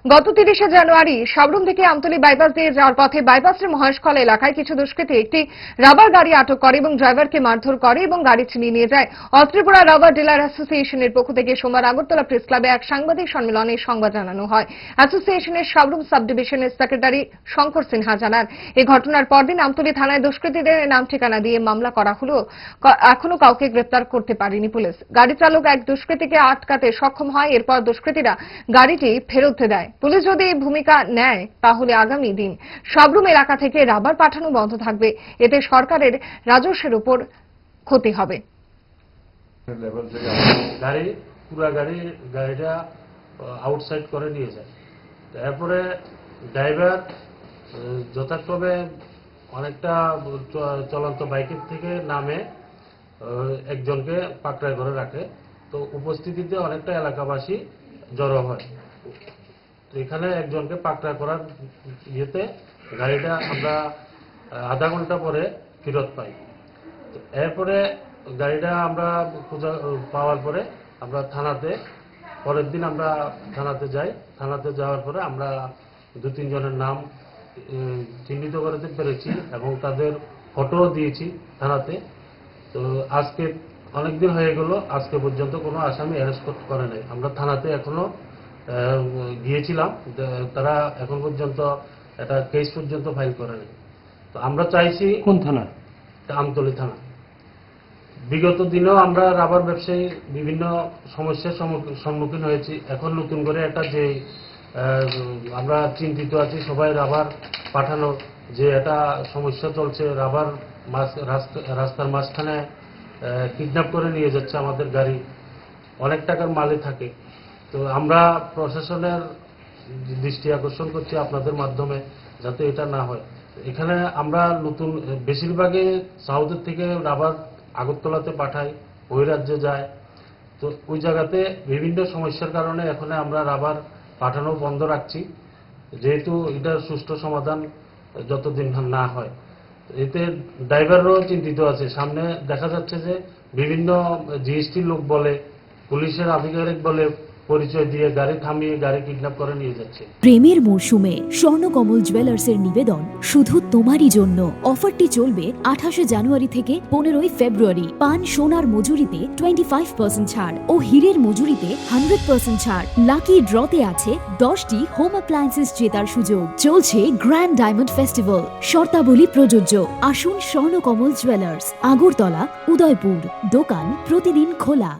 গত ৩০শে জানুয়ারি সাবরুম থেকে আমতলী বাইপাস দিয়ে যাওয়ার পথে বাইপাসের মহেশখলা এলাকায় কিছু দুষ্কৃতী একটি রাবার গাড়ি আটক করে এবং ড্রাইভারকে মারধর করে এবং গাড়ি ছিনিয়ে নিয়ে যায়। অত্রিপুরা রাবার ডিলার অ্যাসোসিয়েশনের পক্ষ থেকে সোমবার আগরতলা প্রেস ক্লাবে এক সাংবাদিক সম্মেলনে সংবাদ জানানো হয়। অ্যাসোসিয়েশনের সাবরুম সাব ডিভিশনের সেক্রেটারি শঙ্কর সিনহা জানান, এই ঘটনার পরদিন আমতলী থানায় দুষ্কৃতীদের নাম ঠিকানা দিয়ে মামলা করা হলেও এখনো কাউকে গ্রেপ্তার করতে পারেনি পুলিশ। গাড়ি চালক এক দুষ্কৃতীকে আটকাতে সক্ষম হয়। এরপর দুষ্কৃতীরা গাড়িটি ফেরত দেয়। পুলিশ যদি ভূমিকা নেয় তাহলে আগামী দিন সাবরুম এলাকা থেকে রাবার পাঠানো বন্ধ থাকবে। এতে সরকারের রাজস্বের উপর ক্ষতি হবে। গাড়িটা আউটসাইড করে নিয়ে যায়। তারপরে ড্রাইভার যথাক্রমে অনেকটা চলন্ত বাইকের থেকে নামে একজনকে পাকড়ায় ধরে রাখে। তো উপস্থিতিতে অনেকটা এলাকাবাসী জড়ো হয়। এখানে একজনকে পাকড়া করার ইয়েতে গাড়িটা আমরা আধা ঘন্টা পরে ফেরত পাই। এরপরে গাড়িটা আমরা পাওয়ার পরে আমরা থানাতে পরের দিন আমরা থানাতে যাই। থানাতে যাওয়ার পরে আমরা ২-৩ জনের নাম চিহ্নিত করতে পেরেছি এবং তাদের ফটোও দিয়েছি থানাতে। তো আজকে অনেকদিন হয়ে গেল, আজকে পর্যন্ত কোনো আসামি অ্যারেস্ট করে নাই। আমরা থানাতে এখনো গিয়েছিলাম, তারা এখন পর্যন্ত একটা কেস পর্যন্ত ফাইল করেনি। তো আমরা চাইছি, কোন থানা? আমতলী থানা। বিগত দিনেও আমরা রাবার ব্যবসায়ী বিভিন্ন সমস্যার সম্মুখীন হয়েছি। এখন নতুন করে একটা যে আমরা চিন্তিত আছি সবাই রাবার পাঠানো, যে একটা সমস্যা চলছে, রাবার রাস্তার মাঝখানে কিডন্যাপ করে নিয়ে যাচ্ছে আমাদের গাড়ি, অনেক টাকার মালে থাকে। তো আমরা প্রশাসনের দৃষ্টি আকর্ষণ করছি আপনাদের মাধ্যমে যাতে এটা না হয়। এখানে আমরা নতুন বেশিরভাগই সাউথের থেকে রাবার আগরতলাতে পাঠাই, ওই রাজ্যে যায়। তো ওই জায়গাতে বিভিন্ন সমস্যার কারণে এখন আমরা রাবার পাঠানো বন্ধ রাখছি, যেহেতু এটার সুষ্ঠু সমাধান যতদিন না হয়। এতে ড্রাইভাররাও চিন্তিত আছে। সামনে দেখা যাচ্ছে যে বিভিন্ন জিএসটির লোক বলে, পুলিশের আধিকারিক বলে পরিচয় দিয়ে গাড়ি থামিয়ে গাড়ি কিডন্যাপ করে নিয়ে যাচ্ছে। প্রেমের মরশুমে স্বর্ণকমল জুয়েলার্সের নিবেদন শুধু তোমারই জন্য। অফারটি চলবে 28শে জানুয়ারি থেকে 15ই ফেব্রুয়ারি। পান সোনার মজুরিতে 25% ছাড় ও হীরের মজুরিতে 100% ছাড়। লাকি ড্রতে আছে 10টি হোম অ্যাপ্লায়েন্সেস জেতার সুযোগ। চলছে গ্র্যান্ড ডায়মন্ড ফেস্টিভ্যাল। শর্তাবলী প্রযোজ্য। আসুন স্বর্ণকমল জুয়েলার্স, আগরতলা, উদয়পুর। দোকান প্রতিদিন খোলা।